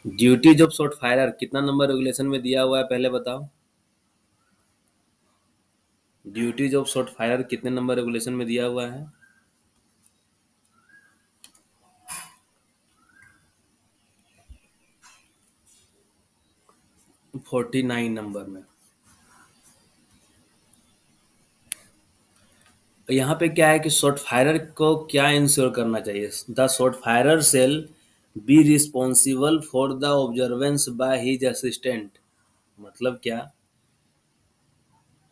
Duties of shot firer कितना number regulation में दिया हुआ है, पहले बताओ। ड्यूटीज ऑफ शॉट फायरर कितने नंबर रेगुलेशन में दिया हुआ है? 49 नंबर में। यहाँ पे क्या है कि शॉट फायरर को क्या इंश्योर करना चाहिए? The shot firer shall be responsible for the observance by his assistant. मतलब क्या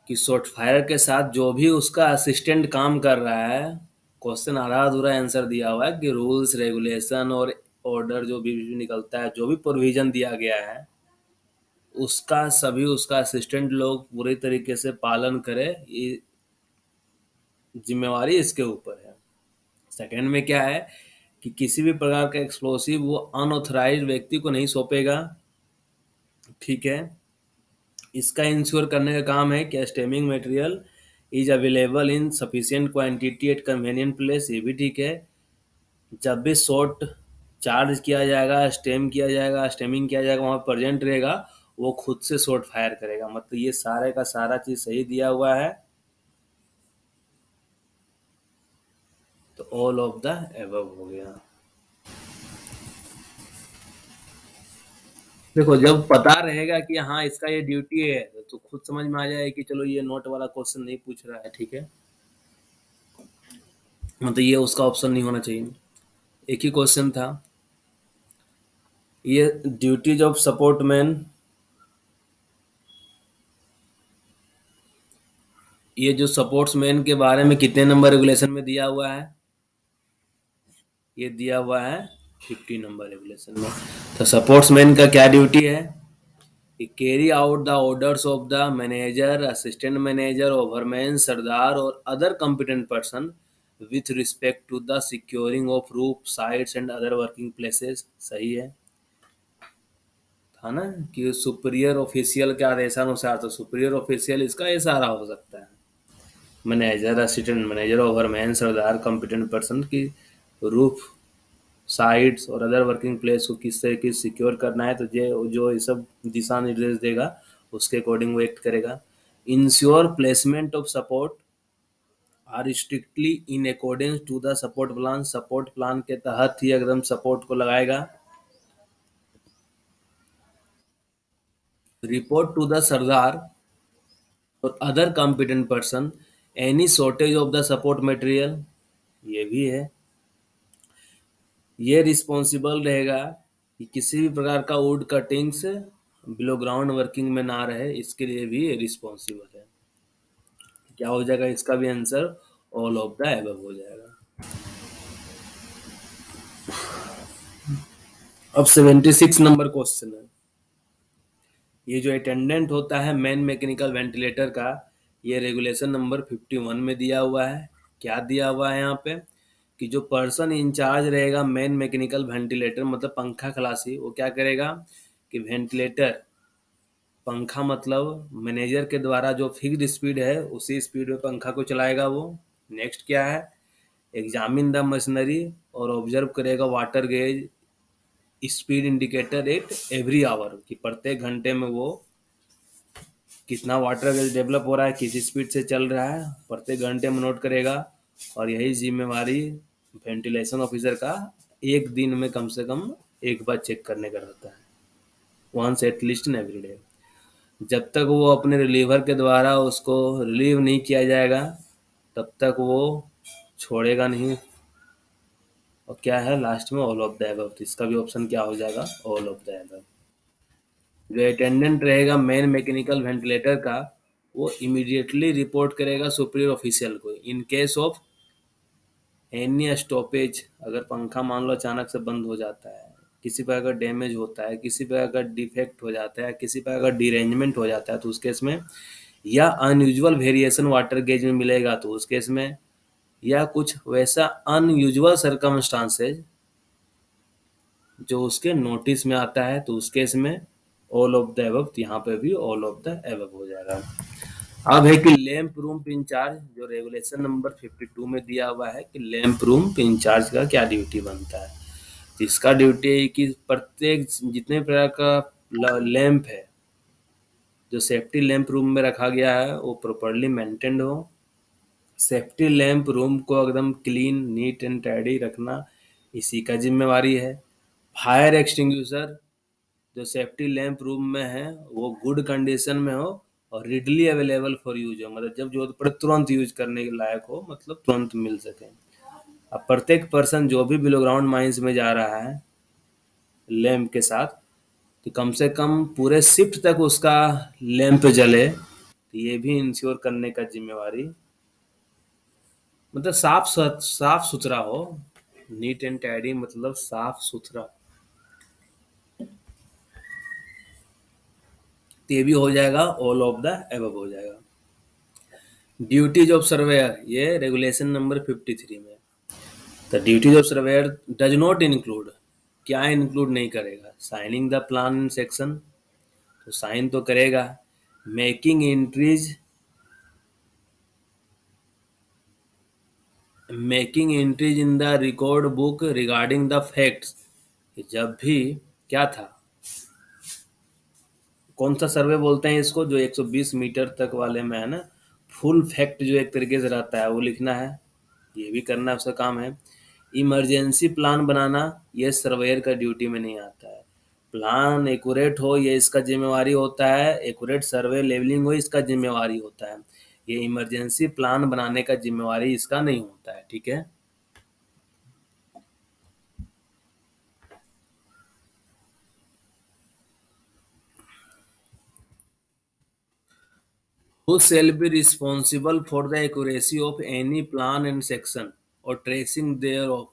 कि शॉट फायर के साथ जो भी उसका असिस्टेंट काम कर रहा है, क्वेश्चन आधा अधूरा आंसर दिया हुआ है कि रूल्स रेगुलेशन और ऑर्डर जो भी निकलता है, जो भी प्रोविजन दिया गया है, उसका सभी उसका असिस्टेंट लोग पूरी तरीके से पालन करे, ये जिम्मेवारी इसके ऊपर है। सेकंड में क्या है कि किसी भी प्रकार का एक्सप्लोसिव वो अनऑथराइज्ड व्यक्ति को नहीं सौंपेगा। ठीक है, इसका इंश्योर करने का काम है कि stemming material is available in sufficient quantity eight convenient place. ये भी ठीक है। जब भी शॉट चार्ज किया जाएगा, स्टेमिंग किया जाएगा, वहाँ प्रेजेंट रहेगा, वो खुद से शॉट फायर करेगा। मतलब ये सारे का सारा चीज सही दिया हुआ है। तो ऑल ऑफ द एबव हो गया। देखो, जब पता रहेगा कि हाँ इसका ये ड्यूटी है, तो खुद समझ में आ जाए कि चलो ये नोट वाला क्वेश्चन नहीं पूछ रहा है। ठीक है, मतलब ये उसका ऑप्शन नहीं होना चाहिए। एक ही क्वेश्चन था। ये ड्यूटीज ऑफ सपोर्ट मैन, ये जो सपोर्ट्स मैन के बारे में कितने नंबर रेगुलेशन में दिया हुआ है? ये दिया हुआ है 50 नंबर रेगुलेशन में। तो सपोर्ट्स मैन का क्या ड्यूटी है? Carry out the orders of the manager, assistant manager, overman, sardar और other competent person with respect to the securing of roof sides and other working places. सही है, था ना कि सुपीरियर ऑफिशियल के आदेशानुसार। तो सुपीरियर ऑफिशियल इसका इशारा हो सकता है। मैनेजर, असिस्टेंट मैनेजर, ओवरमैन, सरदार, कॉम्पिटेंट पर्सन की रूफ साइट्स और अदर वर्किंग प्लेस को किस तरह की सिक्योर करना है, तो जो जो ये सब दिशा निर्देश देगा उसके अकॉर्डिंग वो एक्ट करेगा। Ensure placement of support are strictly in accordance to the support plan. Support plan के तहत ही एकदम सपोर्ट को लगाएगा। रिपोर्ट टू द सरदार और other competent person any shortage of the support material. ये भी है। ये रिस्पॉन्सिबल रहेगा कि किसी भी प्रकार का would cuttings below ground working में ना रहे, इसके लिए भी रिस्पॉन्सिबल है। क्या हो जाएगा इसका भी answer? All of the above हो जाएगा। अब 76 नंबर क्वेश्चन है। ये जो अटेंडेंट होता है मेन मैकेनिकल वेंटिलेटर का, ये रेगुलेशन नंबर 51 में दिया हुआ है। क्या दिया हुआ है यहाँ पे कि जो पर्सन इंचार्ज रहेगा मेन मैकेनिकल वेंटिलेटर, मतलब पंखा खलासी, वो क्या करेगा कि वेंटिलेटर, पंखा मतलब मैनेजर के द्वारा जो फिक्स्ड स्पीड है उसी स्पीड में पंखा को चलाएगा वो। नेक्स्ट क्या है, एग्जामिन द मशीनरी और ऑब्जर्व करेगा water gauge speed indicator at every hour, कि प्रत्येक घंटे में वो कितना वाटर गेज डेवलप हो रहा है, किस स्पीड से चल रहा है, प्रत्येक घंटे में नोट करेगा। और यही जिम्मेवारी वेंटिलेशन ऑफिसर का एक दिन में कम से कम एक बार चेक करने का रहता है, once at least in every day. जब तक वो अपने रिलीवर के द्वारा उसको रिलीव नहीं किया जाएगा, तब तक वो छोड़ेगा नहीं। और क्या है लास्ट में? All of the above. तो इसका भी ऑप्शन क्या हो जाएगा? All of the above. जो अटेंडेंट रहेगा मेन मैकेनिकल वेंटिलेटर का, वो इमीडिएटली रिपोर्ट करेगा सुपीरियर ऑफिशियल को in case of any stoppage. अगर पंखा मान लो अचानक से बंद हो जाता है, किसी पर अगर डैमेज होता है, किसी पर अगर डिफेक्ट हो जाता है, किसी पर अगर डिरेंजमेंट हो जाता है तो उस केस में, या अनयूजुअल वेरिएशन वाटर गेज में मिलेगा तो उस केस में, या कुछ वैसा अनयूजुअल सर्कमस्टांसेज जो उसके नोटिस में आता है तो उस केस में ऑल ऑफ द एबव। यहाँ पे भी ऑल ऑफ द एबव हो जाएगा। अब है कि लैंप रूम इंचार्ज, जो रेगुलेशन नंबर 52 में दिया हुआ है कि लैंप रूम इंचार्ज का क्या ड्यूटी बनता है। इसका ड्यूटी है कि प्रत्येक जितने प्रकार का लैंप है जो सेफ्टी लैंप रूम में रखा गया है वो प्रॉपरली मेंटेन्ड हो। सेफ्टी लैंप रूम को एकदम क्लीन नीट एंड टाइडी रखना इसी का जिम्मेवारी है। फायर एक्सटिंग्विशर जो सेफ्टी लैंप रूम में है वो गुड कंडीशन में हो और रिडली अवेलेबल फॉर यूज हो, मतलब जब जरूरत पड़े तुरंत यूज करने के लायक हो, मतलब तुरंत मिल सके। अब प्रत्येक पर्सन जो भी बिलो ग्राउंड माइंस में जा रहा है लैंप के साथ, तो कम से कम पूरे शिफ्ट तक उसका लैंप जले, तो ये भी इंश्योर करने का जिम्मेवारी, मतलब साफ सुथरा हो। नीट एंड टाइडी मतलब साफ सुथरा, तो ये भी हो जाएगा, ऑल ऑफ द एबव हो जाएगा। ड्यूटीज ऑफ सर्वेयर ये रेगुलेशन नंबर 53 में। The duties of surveyor does not include, क्या इंक्लूड नहीं करेगा, signing the plan in section, तो साइन तो करेगा। Making entries, making entries in the record book regarding the facts, जब भी क्या था, कौन सा सर्वे बोलते हैं इसको, जो 120 मीटर तक वाले में है ना, फुल फैक्ट जो एक तरीके से रहता है वो लिखना है, ये भी करना उसका काम है। इमरजेंसी प्लान बनाना ये सर्वेयर का ड्यूटी में नहीं आता है। प्लान एक्यूरेट हो ये इसका जिम्मेवारी होता है, एक्यूरेट सर्वे लेवलिंग हो इसका जिम्मेवारी होता है। ये इमरजेंसी प्लान बनाने का जिम्मेवारी इसका नहीं होता है, ठीक है। Who shall be responsible for the accuracy of any plan and section or tracing thereof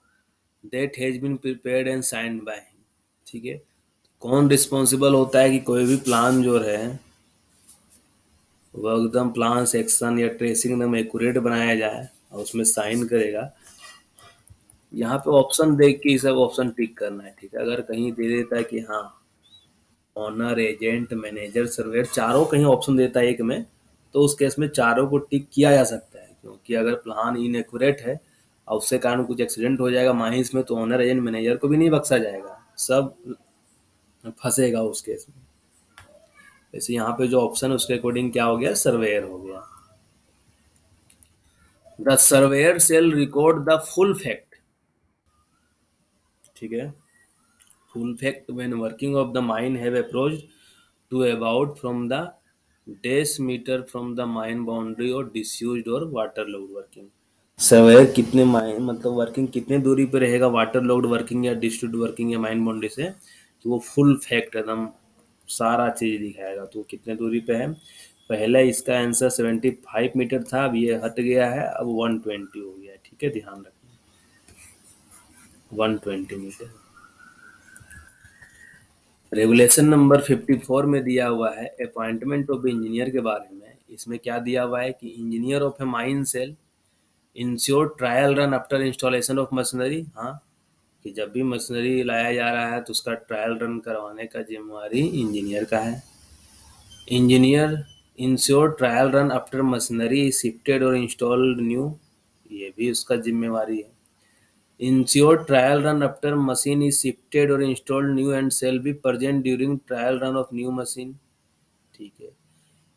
that has been prepared and signed by him, ठीक है। कौन रिस्पॉन्सिबल होता है कि कोई भी प्लान जो है वो एकदम प्लान सेक्शन या ट्रेसिंग एकदम एक्यूरेट बनाया जाए और उसमें साइन करेगा। यहाँ पे ऑप्शन देख के ये सब ऑप्शन टिक करना है, ठीक है। अगर कहीं दे देता है कि हाँ ऑनर एजेंट मैनेजर सर्वेयर चारों कहीं ऑप्शन देता है एक में, तो उस केस में चारों को टिक किया जा सकता है, क्योंकि अगर प्लान इनएक्यूरेट है और उससे कारण कुछ एक्सीडेंट हो जाएगा माइंस में, तो ऑनर एजेंट मैनेजर को भी नहीं बख्शा जाएगा, सब फंसेगा उस केस में। वैसे यहाँ पे जो ऑप्शन है उसके अकॉर्डिंग क्या हो गया, सर्वेयर हो गया। The surveyor shall record the full fact, ठीक है। Full fact when working of the mine have approached to about from the decimeter from the mine boundary or disused or waterlogged working। Surveyor कितने mine मतलब working कितने दूरी पे रहेगा water logged working या डिस्ट्यूट working या माइन बाउंड्री से, तो वो फुल फैक्ट एकदम सारा चीज दिखाएगा, तो कितने दूरी पे है। पहले इसका आंसर 75 मीटर था, अब ये हट गया है, अब 120 हो गया है, ठीक है, ध्यान रखना 120 मीटर। रेगुलेशन नंबर 54 में दिया हुआ है अपॉइंटमेंट ऑफ इंजीनियर के बारे में। इसमें क्या दिया हुआ है कि engineer of a mine shall ensure trial run after installation of machinery, हाँ, कि जब भी मशीनरी लाया जा रहा है तो उसका ट्रायल रन करवाने का जिम्मेवारी इंजीनियर का है। Engineer ensure trial run after machinery shifted और इंस्टॉल्ड न्यू, ये भी उसका जिम्मेवारी है। Ensure trial run after machine is shifted or installed new and shall be present during trial run of new machine, ठीक है।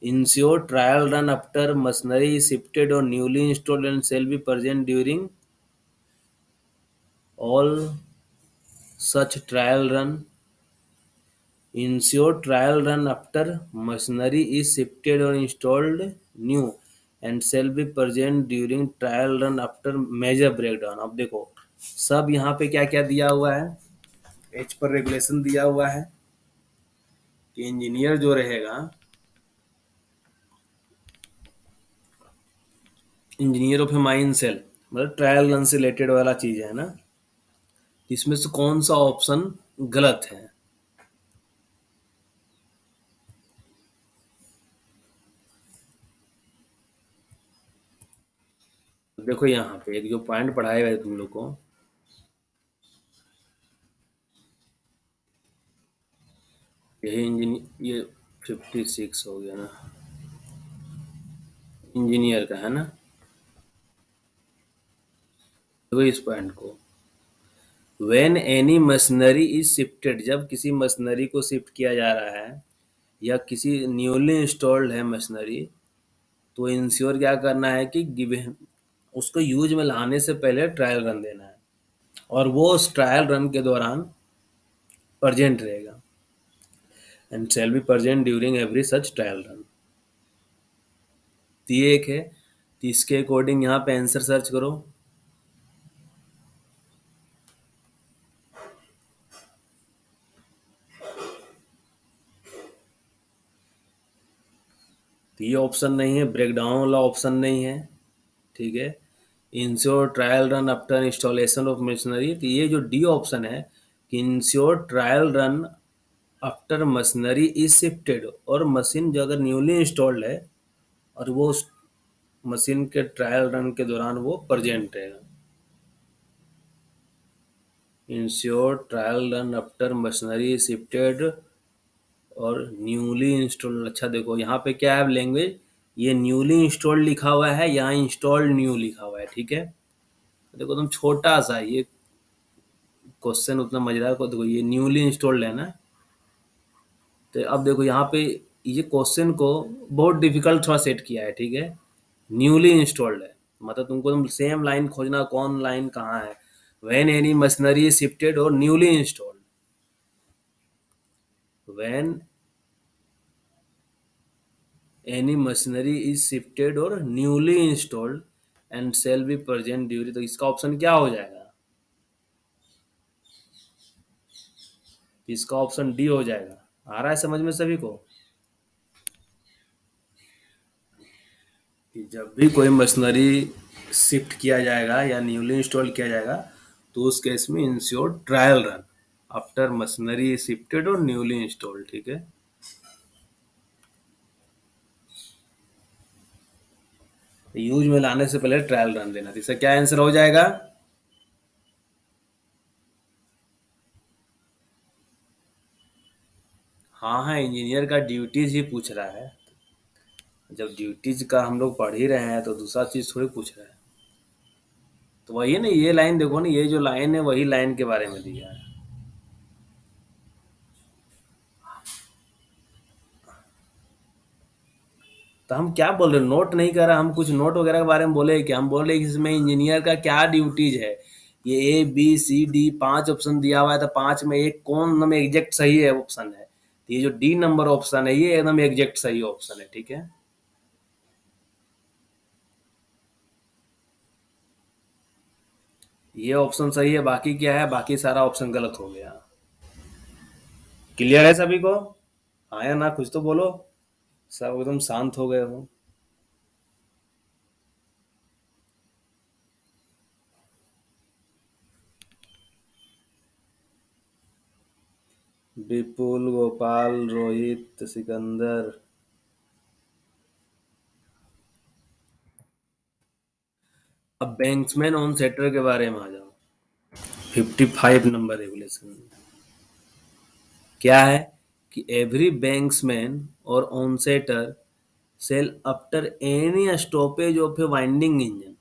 Ensure trial run after machinery is shifted or newly installed and shall be present during all such trial run। Ensure trial run after machinery is shifted or installed new and shall be present during trial run after major breakdown। अब देखो सब यहाँ पे क्या क्या दिया हुआ है, एच पर रेगुलेशन दिया हुआ है कि इंजीनियर जो रहेगा, engineer of a mine shall मतलब ट्रायल रन से रिलेटेड वाला चीज है ना, इसमें से कौन सा ऑप्शन गलत है। देखो यहाँ पे एक जो पॉइंट पढ़ाया गया है तुम लोग को, यही इंजीनियर ये 56 हो गया ना, इंजीनियर का है ना। देखो इस पॉइंट को, when any machinery is shifted, जब किसी मशीनरी को शिफ्ट किया जा रहा है या किसी न्यूली इंस्टॉल्ड है मशीनरी, तो इंश्योर क्या करना है कि गिवन उसको यूज में लाने से पहले ट्रायल रन देना है, और वो उस ट्रायल रन के दौरान प्रेजेंट रहेगा, and shall be present during every such trial run. तो ये एक है। तो इसके अकॉर्डिंग यहाँ पे आंसर सर्च करो। तो ये ऑप्शन नहीं है, ब्रेकडाउन वाला ऑप्शन नहीं है, ठीक है। Ensure trial run after installation of machinery, तो ये जो डी ऑप्शन है कि ensure trial run after machinery is shifted, और मशीन जो अगर न्यूली इंस्टॉल्ड है और वो उस मशीन के ट्रायल रन के दौरान वो प्रेजेंट रहेगा। Ensure trial run after machinery is shifted और न्यूली इंस्टॉल्ड। अच्छा देखो यहाँ पे क्या है लैंग्वेज, ये न्यूली इंस्टॉल्ड लिखा हुआ है, यहाँ इंस्टॉल्ड न्यू लिखा हुआ है, ठीक है। देखो तुम छोटा सा ये क्वेश्चन उतना मजेदार को देखो, ये न्यूली इंस्टॉल्ड है ना। तो अब देखो यहाँ पे ये क्वेश्चन को बहुत डिफिकल्ट थोड़ा सेट किया है, ठीक है। न्यूली इंस्टॉल्ड है, मतलब तुम सेम लाइन खोजना, कौन लाइन कहाँ है। व्हेन एनी मशीनरी शिफ्टेड और newly installed, when any machinery is shifted और newly installed and shall be present during, तो इसका ऑप्शन क्या हो जाएगा, इसका ऑप्शन डी हो जाएगा। आ रहा है समझ में सभी को कि जब भी कोई मशीनरी शिफ्ट किया जाएगा या न्यूली इंस्टॉल किया जाएगा, तो उस केस में ensure trial run after machinery shifted और न्यूली इंस्टॉल्ड, ठीक है। यूज में लाने से पहले ट्रायल रन देना, तो इसका क्या आंसर हो जाएगा। हाँ हाँ, इंजीनियर का ड्यूटीज ही पूछ रहा है। जब ड्यूटीज का हम लोग पढ़ ही रहे हैं तो दूसरा चीज थोड़ी पूछ रहा है। तो वही है ना, ये लाइन देखो ना, ये जो लाइन है वही लाइन के बारे में दिया है। तो हम क्या बोल रहे हैं, नोट नहीं कर रहा, हम कुछ नोट वगैरह के बारे में बोले कि हम बोल रहे हैं कि इसमें इंजीनियर का क्या ड्यूटीज है। ये A B C D 5 option दिया हुआ है, तो 5 में एक कौन नंबर एग्जैक्ट सही है ऑप्शन है, तो ये जो डी नंबर ऑप्शन है ये एकदम एग्जैक्ट सही ऑप्शन है, ठीक है। ये ऑप्शन सही है, बाकी क्या है, बाकी सारा ऑप्शन गलत हो गया। क्लियर है सभी को। हाँ या ना, कुछ तो बोलो। सब एकदम शांत हो गए हो। विपुल, गोपाल, रोहित, सिकंदर। अब बैंक्समैन ऑन सेटर के बारे में आ जाओ। 55 नंबर रेगुलेशन क्या है कि एवरी बैंक्समैन और onsetter shall after any stoppage of a winding engine,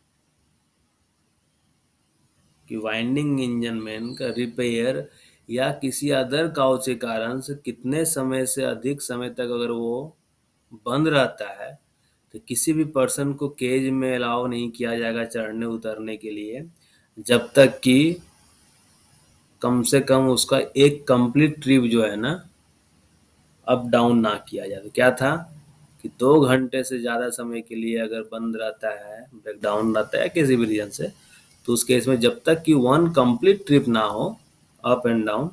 कि वाइंडिंग इंजन मैन का रिपेयर या किसी अदर काउच के कारण से कितने समय से अधिक समय तक अगर वो बंद रहता है, तो किसी भी पर्सन को केज में अलाउ नहीं किया जाएगा चढ़ने उतरने के लिए, जब तक कि कम से कम उसका एक कंप्लीट ट्रिप जो है ना अप डाउन ना किया जाए। तो क्या था कि 2 घंटे से ज़्यादा समय के लिए अगर बंद रहता है, ब्रेक डाउन रहता है किसी भी रीजन से, तो उस केस में जब तक कि वन कंप्लीट ट्रिप ना हो अप एंड डाउन,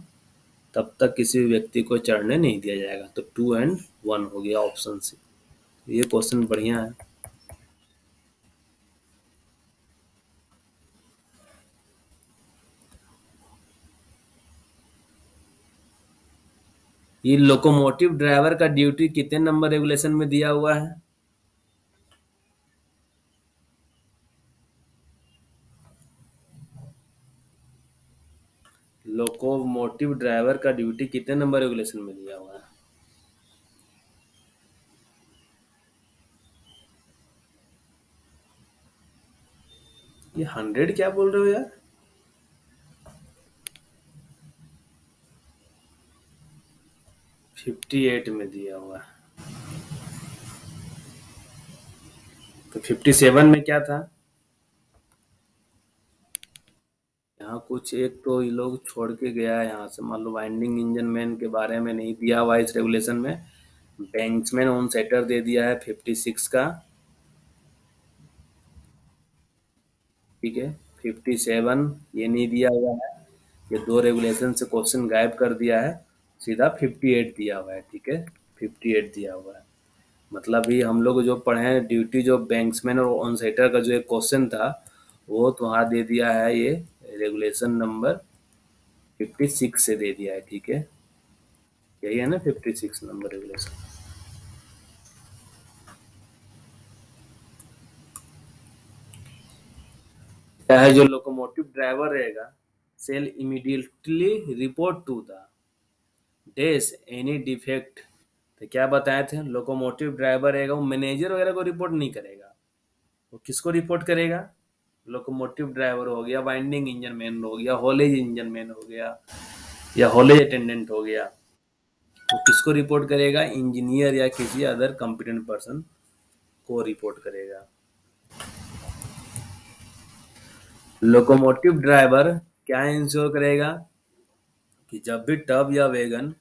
तब तक किसी भी व्यक्ति को चढ़ने नहीं दिया जाएगा। तो 2 and 1 हो गया ऑप्शन सी। ये क्वेश्चन बढ़िया है। ये लोकोमोटिव ड्राइवर का ड्यूटी कितने नंबर रेगुलेशन में दिया हुआ है। लोकोमोटिव ड्राइवर का ड्यूटी कितने नंबर रेगुलेशन में दिया हुआ है। ये 100 क्या बोल रहे हो यार। 58 में दिया हुआ है। तो 57 में क्या था? यहाँ कुछ एक तो ये लोग छोड़ के गया है यहाँ से, मान लो वाइंडिंग इंजन मैन के बारे में नहीं दिया हुआ है इस रेगुलेशन में। बैंक्समैन ऑन सेटर दे दिया है 56 का, ठीक है। 57 ये नहीं दिया हुआ है, ये दो रेगुलेशन से क्वेश्चन गायब कर दिया है, सीधा 58 दिया हुआ है, ठीक है। 58 दिया हुआ है, मतलब ये हम लोग जो पढ़े हैं ड्यूटी जो बैंक्समैन और ऑन सेटर का जो एक क्वेश्चन था, वो तो वहाँ दे दिया है, ये रेगुलेशन नंबर 56 से दे दिया है, ठीक है। यही है ना 56 नंबर रेगुलेशन। क्या है, जो लोकोमोटिव ड्राइवर रहेगा shall immediately report to the डेस एनी डिफेक्ट। तो क्या बताए थे, लोकोमोटिव ड्राइवर रहेगा वो मैनेजर वगैरह को रिपोर्ट नहीं करेगा, वो किसको रिपोर्ट करेगा? लोकोमोटिव ड्राइवर हो गया, वाइंडिंग इंजन मैन हो गया, हॉलेज इंजन मैन हो गया, या हॉलेज अटेंडेंट हो गया। वो किसको रिपोर्ट करेगा? इंजीनियर या किसी अदर कॉम्पिटेंट पर्सन को रिपोर्ट करेगा। लोकोमोटिव ड्राइवर क्या इंश्योर करेगा कि जब भी टब या वैगन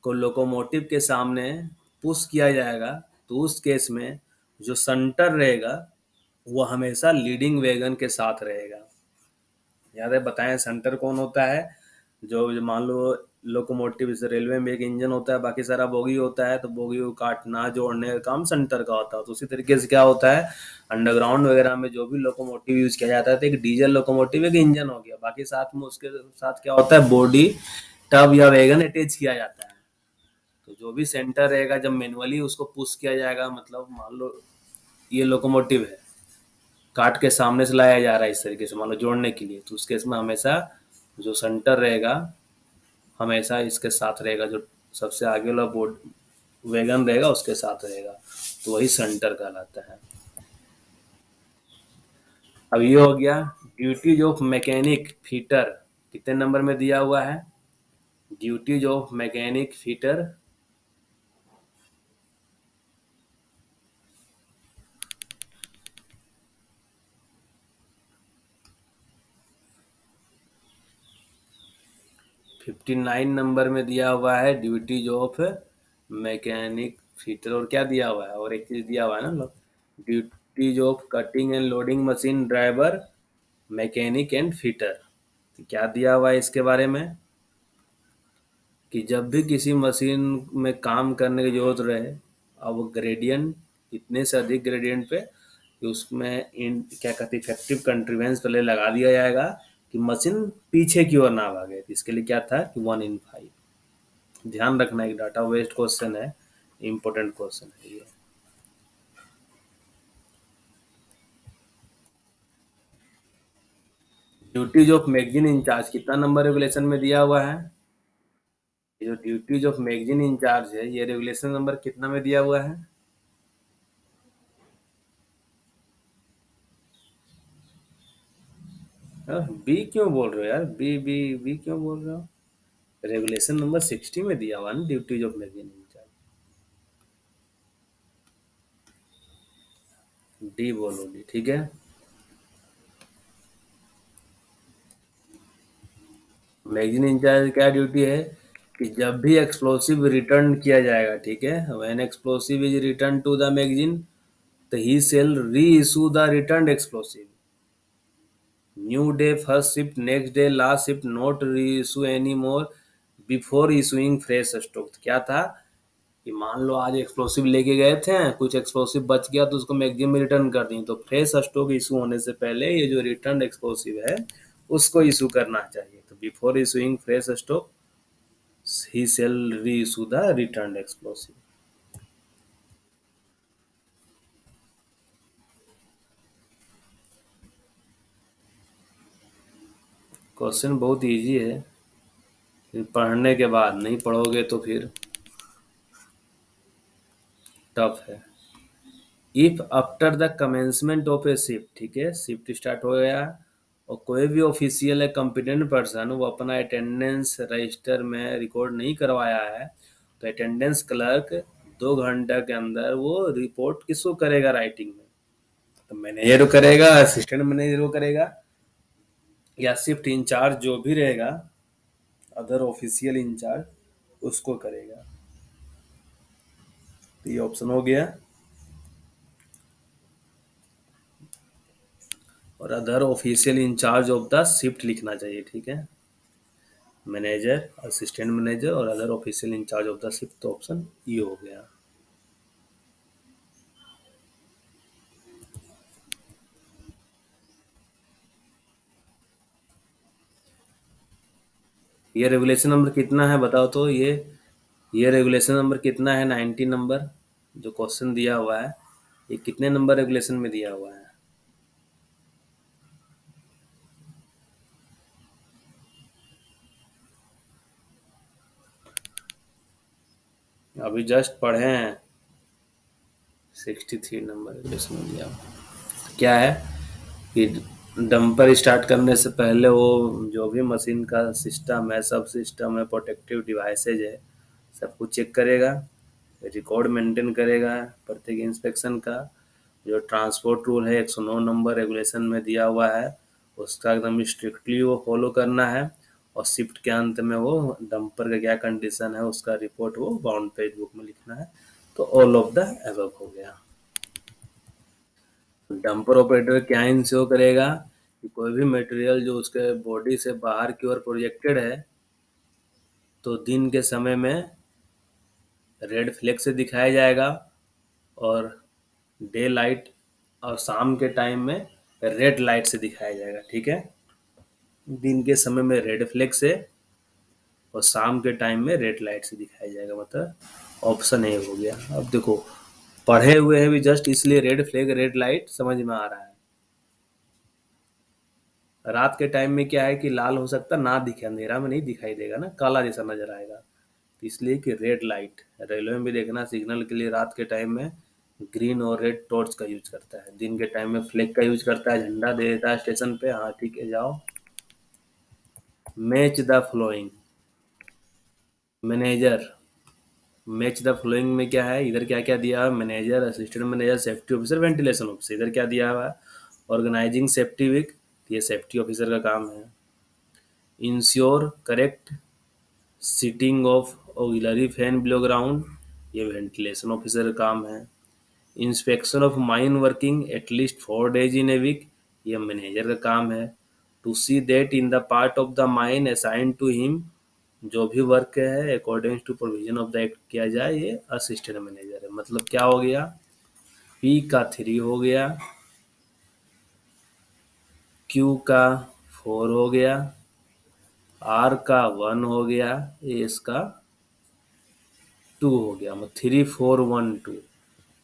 को लोकोमोटिव के सामने पुश किया जाएगा, तो उस केस में जो सेंटर रहेगा वो हमेशा लीडिंग वैगन के साथ रहेगा। याद है, बताएं सेंटर कौन होता है? जो मान लो लोकोमोटिव जैसे रेलवे में एक इंजन होता है, बाकी सारा बोगी होता है, तो बोगी को काटना जोड़ने का काम सेंटर का होता है। तो उसी तरीके से क्या होता है, अंडरग्राउंड वगैरह में जो भी लोकोमोटिव यूज किया जाता है, तो एक डीजल लोकोमोटिव एक इंजन हो गया, बाकी साथ में उसके साथ क्या होता है, बॉडी टब या वैगन अटैच किया जाता है। तो जो भी सेंटर रहेगा जब मैनुअली उसको पुश किया जाएगा, मतलब मान लो ये लोकोमोटिव है, काट के सामने से लाया जा रहा है इस तरीके से मान लो जोड़ने के लिए, तो उस केस में हमेशा जो सेंटर रहेगा हमेशा इसके साथ रहेगा, जो सबसे आगे वाला बोर्ड वैगन रहेगा उसके साथ रहेगा, तो वही सेंटर कहलाता है। अब ये हो गया ड्यूटीज ऑफ मैकेनिक फीटर, कितने नंबर में दिया हुआ है? Duties of mechanic fitter 59 number में दिया हुआ है, ड्यूटीज ऑफ मैकेनिक फीटर। और क्या दिया हुआ है, और एक चीज दिया हुआ है ना, duties of cutting and loading machine driver mechanic and fitter. तो क्या दिया हुआ है इसके बारे में कि जब भी किसी मशीन में काम करने की जरूरत रहे, अब ग्रेडियंट इतने से अधिक ग्रेडियंट पे कि उसमें इन क्या कहते हैं इफेक्टिव कंट्रीवेंस पहले लगा दिया जाएगा कि मशीन पीछे की ओर ना भागे। तो इसके लिए क्या था कि 1 in 5। ध्यान रखना, एक डाटा वेस्ट क्वेश्चन है, इंपॉर्टेंट क्वेश्चन है ये। ड्यूटीज ऑफ मैगजीन इंचार्ज कितना नंबर रेगुलेशन में दिया हुआ है? ये जो ड्यूटीज ऑफ मैगजीन इंचार्ज है, ये रेगुलेशन नंबर कितना में दिया हुआ है? बी क्यों बोल रहे हो यार, बी बी बी क्यों बोल रहे हो? रेगुलेशन नंबर 60 में दिया हुआ ना duties of magazine in charge. D बोलो, डी ठीक है। मैगजीन इंचार्ज क्या ड्यूटी है कि जब भी एक्सप्लोसिव रिटर्न किया जाएगा, ठीक है, when explosive is return to the magazine, तो he shall reissue the return explosive. New day first shift, next day last shift, not reissue any more before issuing fresh stock. क्या था कि मान लो आज explosive लेके गए थे, कुछ एक्सप्लोसिव बच गया तो उसको मैगजीन में रिटर्न कर दी, तो फ्रेश स्टॉक इशू होने से पहले ये जो रिटर्न एक्सप्लोसिव है उसको इशू करना चाहिए। तो before issuing fresh stock he shall reissue the return explosive. Question बहुत इजी है, फिर पढ़ने के बाद, नहीं पढ़ोगे तो फिर टफ है। If after the commencement of A shift, ठीक है, शिफ्ट स्टार्ट हो गया और कोई भी ऑफिशियल है कॉम्पिटेंट पर्सन वो अपना अटेंडेंस रजिस्टर में रिकॉर्ड नहीं करवाया है, तो अटेंडेंस क्लर्क 2 घंटे के अंदर वो रिपोर्ट किसको करेगा राइटिंग में? तो मैनेजर को करेगा, असिस्टेंट मैनेजर को करेगा, या शिफ्ट इंचार्ज जो भी रहेगा, अदर ऑफिशियल इंचार्ज, उसको करेगा। तो ये ऑप्शन हो गया। और other official in charge of the shift लिखना चाहिए, ठीक है। मैनेजर, असिस्टेंट मैनेजर और other official in charge of the shift, तो ऑप्शन ये हो गया। ये रेगुलेशन नंबर कितना है बताओ तो? ये रेगुलेशन नंबर कितना है? 90 नंबर जो क्वेश्चन दिया हुआ है, ये कितने नंबर रेगुलेशन में दिया हुआ है? अभी जस्ट पढ़े हैं, 63 नंबर रेगुलेशन में दिया हुआ है। क्या है कि डंपर स्टार्ट करने से पहले वो जो भी मशीन का सिस्टम है, सब सिस्टम है, प्रोटेक्टिव डिवाइसेज है, सब कुछ चेक करेगा, रिकॉर्ड मेंटेन करेगा प्रत्येक इंस्पेक्शन का। जो ट्रांसपोर्ट रूल है 109 नंबर रेगुलेशन में दिया हुआ है, उसका एकदम स्ट्रिक्टली वो फॉलो करना है। और शिफ्ट के अंत में वो डंपर का क्या कंडीशन है उसका रिपोर्ट वो बाउंड पेज बुक में लिखना है। तो ऑल ऑफ द एबव हो गया। डंपर ऑपरेटर क्या इंश्योर करेगा कि कोई भी मटेरियल जो उसके बॉडी से बाहर की ओर प्रोजेक्टेड है, तो दिन के समय में रेड फ्लैग से दिखाया जाएगा, और डे लाइट और शाम के टाइम में रेड लाइट से दिखाया जाएगा, ठीक है। दिन के समय में रेड फ्लैग से और शाम के टाइम में रेड लाइट से दिखाया जाएगा, मतलब ऑप्शन ए हो गया। अब देखो, पढ़े हुए हैं भी जस्ट, इसलिए रेड फ्लैग रेड लाइट समझ में आ रहा है। रात के टाइम में क्या है कि लाल हो सकता ना दिखे, अंधेरा में नहीं दिखाई देगा ना, काला जैसा नजर आएगा, तो इसलिए कि रेड लाइट। रेलवे में भी देखना, सिग्नल के लिए रात के टाइम में ग्रीन और रेड टॉर्च का यूज करता है, दिन के टाइम में फ्लैग का यूज करता है, झंडा दे देता है स्टेशन पे। हाँ ठीक है, जाओ। Match the following. Manager, match the following में क्या है, इधर क्या क्या दिया है? Manager, assistant manager, safety officer, ventilation officer. इधर क्या दिया हुआ है? ऑर्गेनाइजिंग सेफ्टी वीक, ये सेफ्टी ऑफिसर का काम है। Ensure correct seating of auxiliary fan below ground, ये वेंटिलेशन ऑफिसर का काम है। Inspection of mine working at least 4 days in a week, ये मैनेजर का काम है। To C that in the part of the mine assign to him, जो भी वर्क है according to provision of the act किया जाए, ये असिस्टेंट मैनेजर है। मतलब क्या हो गया? पी का 3 हो गया, क्यू का 4 हो गया, आर का 1 हो गया, एस का 2 हो गया। मतलब 3 4 1 2,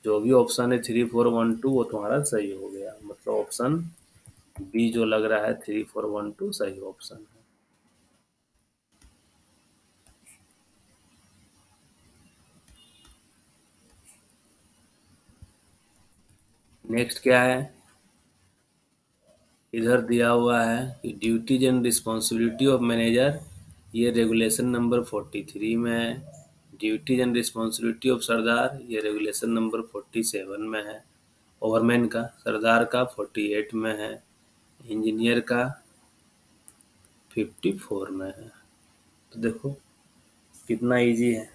जो भी ऑप्शन है 3 4 1 2 वो तुम्हारा सही हो गया। मतलब ऑप्शन बी जो लग रहा है 3 4 1 2 सही ऑप्शन है। नेक्स्ट क्या है? इधर दिया हुआ है कि duties and responsibility of manager, ये रेगुलेशन नंबर 43 में है। ड्यूटीज एंड रिस्पॉन्सिबिलिटी ऑफ सरदार, ये रेगुलेशन नंबर 47 में है। ओवरमैन का, सरदार का 48 में है। इंजीनियर का 54 में है। तो देखो कितना इजी है।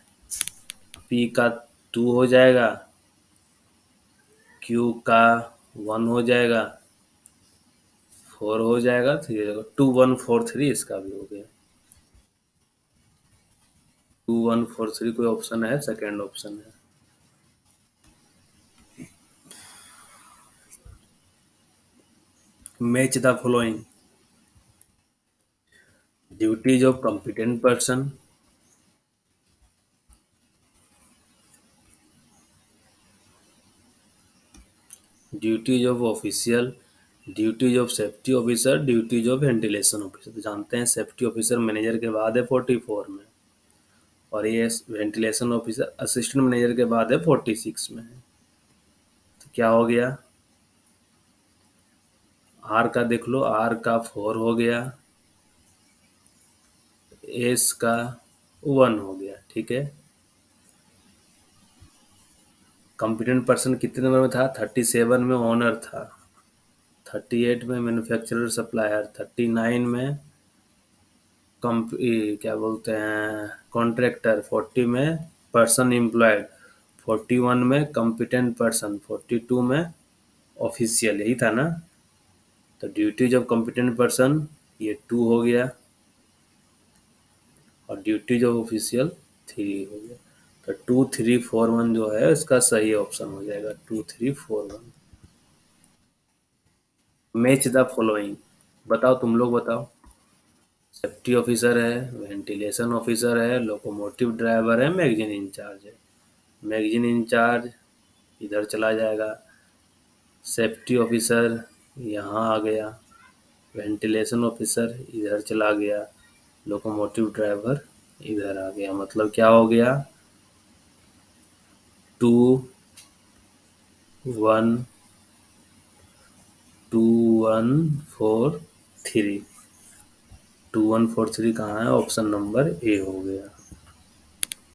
पी का 2 हो जाएगा, क्यू का 1 हो जाएगा, 4 हो जाएगा, 3 हो जाएगा, 2 1 4 3 इसका भी हो गया। 2 1 4 3 कोई ऑप्शन है? सेकेंड ऑप्शन है। Match the following. Duties of competent person, duties of official, duties of safety officer, duties of ventilation officer. तो जानते हैं सेफ्टी ऑफिसर मैनेजर के बाद है 44 में, और ये वेंटिलेशन ऑफिसर असिस्टेंट मैनेजर के बाद है 46 में है। तो क्या हो गया? आर का देख लो, आर का 4 हो गया, एस का 1 हो गया, ठीक है। कॉम्पिटेंट पर्सन कितने नंबर में था? 37 में ओनर था, 38 में मैन्युफैक्चरर सप्लायर, 39 में क्या बोलते हैं कॉन्ट्रैक्टर, 40 में पर्सन एम्प्लॉयड, 41 में कॉम्पिटेंट पर्सन, 42 में ऑफिशियल, यही था ना। तो ड्यूटीज ऑफ कॉम्पिटेंट पर्सन ये 2 हो गया और ड्यूटीज ऑफ ऑफिशियल 3 हो गया। तो 2341 जो है इसका सही ऑप्शन हो जाएगा, 2341। मैच द फॉलोइंग, बताओ, तुम लोग बताओ। सेफ्टी ऑफिसर है, वेंटिलेशन ऑफिसर है, लोकोमोटिव ड्राइवर है, मैगजीन इंचार्ज है। मैगजीन इंचार्ज इधर चला जाएगा, सेफ्टी ऑफिसर यहाँ आ गया, वेंटिलेशन ऑफिसर इधर चला गया, लोकोमोटिव ड्राइवर इधर आ गया। मतलब क्या हो गया? 2143। 2143 कहाँ है? ऑप्शन नंबर ए हो गया।